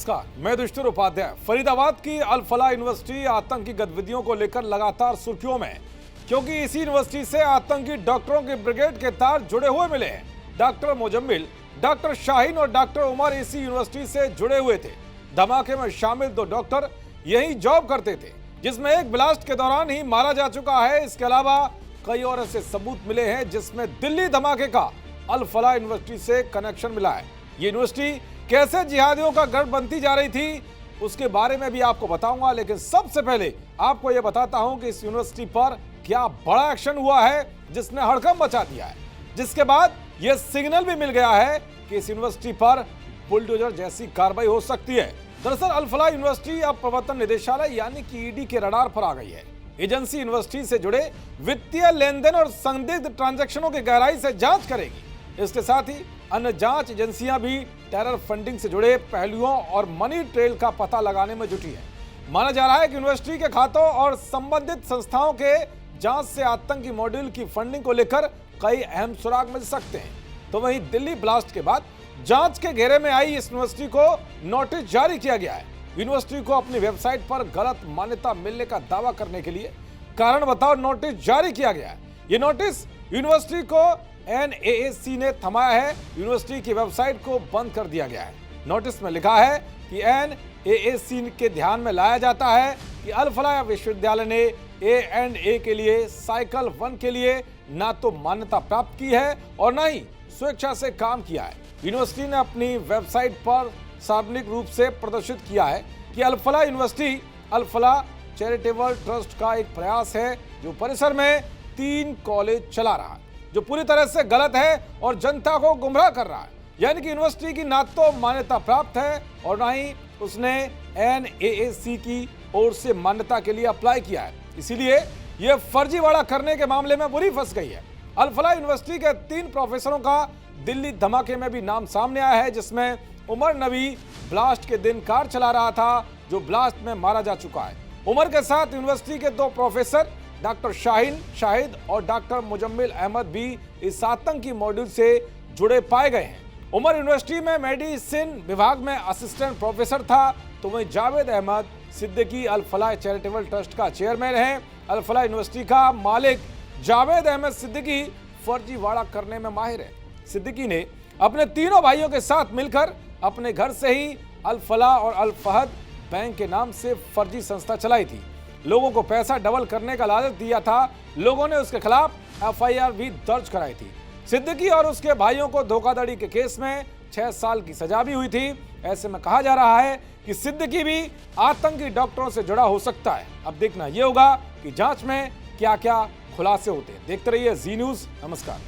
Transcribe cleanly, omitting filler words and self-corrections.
नमस्कार, मैं दुष्टर उपाध्याय। फरीदाबाद की अल फलाह यूनिवर्सिटी आतंकी गतिविधियों को लेकर लगातार सुर्खियों में, क्योंकि इसी यूनिवर्सिटी से आतंकी डॉक्टरों के ब्रिगेड के तार जुड़े हुए मिले हैं। डॉक्टर मुजम्मिल, डॉक्टर शाहीन और डॉक्टर उमर इसी यूनिवर्सिटी से जुड़े हुए थे। धमाके में शामिल 2 डॉक्टर यही जॉब करते थे, जिसमें एक ब्लास्ट के दौरान ही मारा जा चुका है। इसके अलावा कई और ऐसे सबूत मिले हैं जिसमें दिल्ली धमाके का अल फलाह यूनिवर्सिटी से कनेक्शन मिला है। ये यूनिवर्सिटी कैसे जिहादियों का गढ़ बनती जा रही थी, उसके बारे में भी आपको बताऊंगा, लेकिन सबसे पहले आपको यह बताता हूं कि इस यूनिवर्सिटी पर क्या बड़ा एक्शन हुआ है जिसने हड़कंप मचा दिया है, जिसके बाद यह सिग्नल भी मिल गया है कि इस यूनिवर्सिटी पर बुलडोजर जैसी कार्रवाई हो सकती है। दरअसल अल फलाह यूनिवर्सिटी अब प्रवर्तन निदेशालय यानी कि ईडी के रडार पर आ गई है। एजेंसी यूनिवर्सिटी से जुड़े वित्तीय लेन देन और संदिग्ध ट्रांजैक्शनों की गहराई से जांच करेगी। इसके साथ ही अन्य जांच एजेंसियां भी टेरर फंडिंग से जुड़े पहलुओं और मनी ट्रेल का पता लगाने में जुटी है। माना जा रहा है कि यूनिवर्सिटी के खातों और संबंधित संस्थाओं के जांच से आतंकी मॉड्यूल की फंडिंग को लेकर कई अहम सुराग मिल सकते हैं। तो वहीं दिल्ली ब्लास्ट के बाद जांच के घेरे में आई इस यूनिवर्सिटी को नोटिस जारी किया गया है। यूनिवर्सिटी को अपनी वेबसाइट पर गलत मान्यता मिलने का दावा करने के लिए कारण बताओ नोटिस जारी किया गया है। ये नोटिस यूनिवर्सिटी को NAAC ने थमाया है। यूनिवर्सिटी की वेबसाइट को बंद कर दिया गया है। नोटिस में लिखा है कि NAAC के ध्यान में लाया जाता है कि अल फलाह विश्वविद्यालय ने A&A के लिए साइकिल 1 के लिए ना तो मान्यता प्राप्त की है और ना ही स्वेच्छा से काम किया है। यूनिवर्सिटी ने अपनी वेबसाइट पर सार्वजनिक रूप से प्रदर्शित किया है कि अल फलाह यूनिवर्सिटी अल फलाह चैरिटेबल ट्रस्ट का एक प्रयास है जो परिसर में 3 कॉलेज चला रहा है, जो पूरी तरह से गलत है और जनता को गुमराह कर रहा है। यानी कि यूनिवर्सिटी की ना तो मान्यता प्राप्त है और ना ही उसने NAAC की ओर से मान्यता के लिए अप्लाई किया है। इसीलिए यह फर्जीवाड़ा करने के मामले में बुरी फंस गई है। अल फलाह यूनिवर्सिटी के 3 प्रोफेसरों का दिल्ली धमाके में भी नाम सामने आया है, जिसमें उमर नबी ब्लास्ट के दिन कार चला रहा था, जो ब्लास्ट में मारा जा चुका है। उमर के साथ यूनिवर्सिटी के 2 प्रोफेसर डॉक्टर शाहीन शाहिद और डॉक्टर मुजम्मिल अहमद भी इस आतंकी मॉड्यूल से जुड़े पाए गए हैं। उमर यूनिवर्सिटी में मेडिसिन विभाग में असिस्टेंट प्रोफेसर था, तो वहीं जावेद अहमद सिद्दीकी अल फलाह चैरिटेबल ट्रस्ट का चेयरमैन है। अल फलाह यूनिवर्सिटी का मालिक जावेद अहमद सिद्दीकी फर्जीवाड़ा करने में माहिर है। सिद्दीकी ने अपने तीनों भाइयों के साथ मिलकर अपने घर से ही अल फलाह और अल फहद बैंक के नाम से फर्जी संस्था चलाई थी। लोगों को पैसा डबल करने का लालच दिया था। लोगों ने उसके खिलाफ FIR भी दर्ज कराई थी। सिद्दीकी और उसके भाइयों को धोखाधड़ी के केस में 6 साल की सजा भी हुई थी। ऐसे में कहा जा रहा है कि सिद्दीकी भी आतंकी डॉक्टरों से जुड़ा हो सकता है। अब देखना यह होगा कि जांच में क्या क्या खुलासे होते हैं। देखते रहिए जी न्यूज़। नमस्कार।